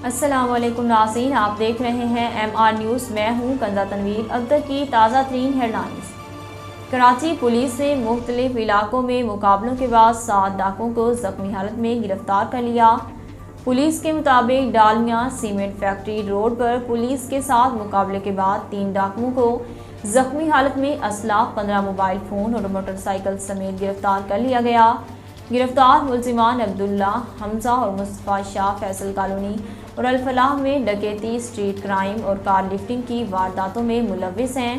السلام علیکم ناظرین، آپ دیکھ رہے ہیں ایم آر نیوز۔ میں ہوں کنزا تنویر۔ اب تک کی تازہ ترین ہیڈ لائنز۔ کراچی پولیس نے مختلف علاقوں میں مقابلوں کے بعد 7 ڈاکوؤں کو زخمی حالت میں گرفتار کر لیا۔ پولیس کے مطابق ڈالمیاں سیمنٹ فیکٹری روڈ پر پولیس کے ساتھ مقابلے کے بعد 3 ڈاکوؤں کو زخمی حالت میں اسلحہ، 15 موبائل فون اور موٹر سائیکل سمیت گرفتار کر لیا گیا۔ گرفتار ملزمان عبداللہ حمزہ اور مصطفیٰ شاہ فیصل کالونی اور الفلاح میں ڈکیتی، اسٹریٹ کرائم اور کار لفٹنگ کی وارداتوں میں ملوث ہیں۔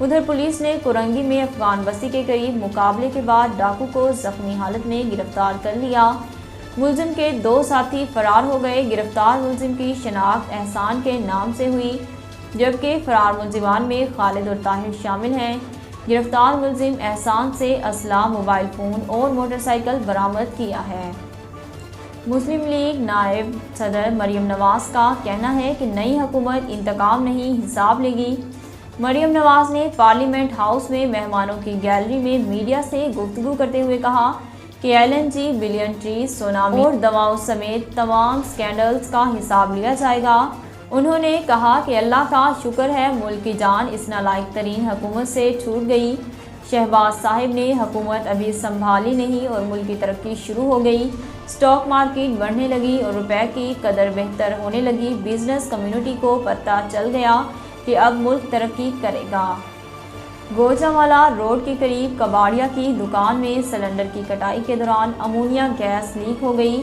ادھر پولیس نے کورنگی میں افغان بستی کے قریب مقابلے کے بعد ڈاکو کو زخمی حالت میں گرفتار کر لیا۔ ملزم کے 2 ساتھی فرار ہو گئے۔ گرفتار ملزم کی شناخت احسان کے نام سے ہوئی، جبکہ فرار ملزمان میں خالد اور طاہر شامل ہیں۔ گرفتار ملزم احسان سے اسلحہ، موبائل فون اور موٹر سائیکل برآمد کیا ہے۔ مسلم لیگ نائب صدر مریم نواز کا کہنا ہے کہ نئی حکومت انتقام نہیں، حساب لے گی۔ مریم نواز نے پارلیمنٹ ہاؤس میں مہمانوں کی گیلری میں میڈیا سے گفتگو کرتے ہوئے کہا کہ LNG، بلین ٹریز، سونامی اور دواؤں سمیت تمام سکینڈلز کا حساب لیا جائے گا۔ انہوں نے کہا کہ اللہ کا شکر ہے ملک کی جان اس نالائق ترین حکومت سے چھوٹ گئی۔ شہباز صاحب نے حکومت ابھی سنبھالی نہیں اور ملک کی ترقی شروع ہو گئی، اسٹاک مارکیٹ بڑھنے لگی اور روپے کی قدر بہتر ہونے لگی۔ بزنس کمیونٹی کو پتہ چل گیا کہ اب ملک ترقی کرے گا۔ گوجرانوالہ روڈ کے قریب کباڑیا کی دکان میں سلنڈر کی کٹائی کے دوران امونیا گیس لیک ہو گئی۔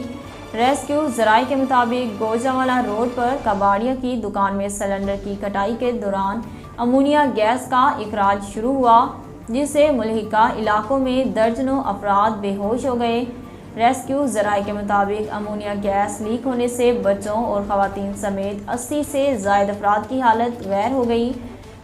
ریسکیو ذرائع کے مطابق گوجرانوالہ روڈ پر کباڑیا کی دکان میں سلنڈر کی کٹائی کے دوران امونیا گیس کا اخراج شروع ہوا، جس سے ملحقہ علاقوں میں درجنوں افراد بے ہوش ہو گئے۔ ریسکیو ذرائع کے مطابق امونیا گیس لیک ہونے سے بچوں اور خواتین سمیت 80 سے زائد افراد کی حالت غیر ہو گئی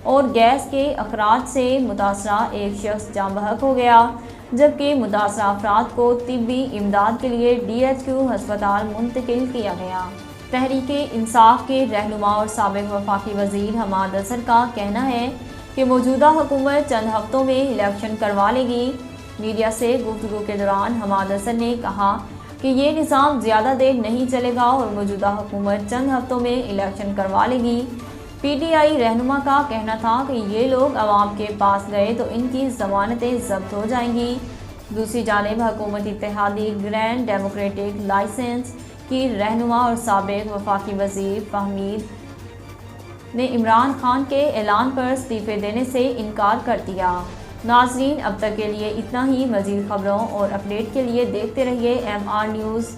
اور گیس کے اخراج سے متاثرہ ایک شخص جاں بحق ہو گیا، جبکہ متاثرہ افراد کو طبی امداد کے لیے DHQ ہسپتال منتقل کیا گیا۔ تحریک انصاف کے رہنما اور سابق وفاقی وزیر حماد اظہر کا کہنا ہے کہ موجودہ حکومت چند ہفتوں میں الیکشن کروا لے گی۔ میڈیا سے گفتگو کے دوران حماد اظہر نے کہا کہ یہ نظام زیادہ دیر نہیں چلے گا اور موجودہ حکومت چند ہفتوں میں الیکشن کروا لے گی۔ PTI رہنما کا کہنا تھا کہ یہ لوگ عوام کے پاس گئے تو ان کی ضمانتیں ضبط ہو جائیں گی۔ دوسری جانب حکومت اتحادی گرینڈ ڈیموکریٹک لائسنس کی رہنما اور سابق وفاقی وزیر فہمید نے عمران خان کے اعلان پر استعفے دینے سے انکار کر دیا۔ ناظرین، اب تک کے لیے اتنا ہی۔ مزید خبروں اور اپڈیٹ کے لیے دیکھتے رہیے MR نیوز۔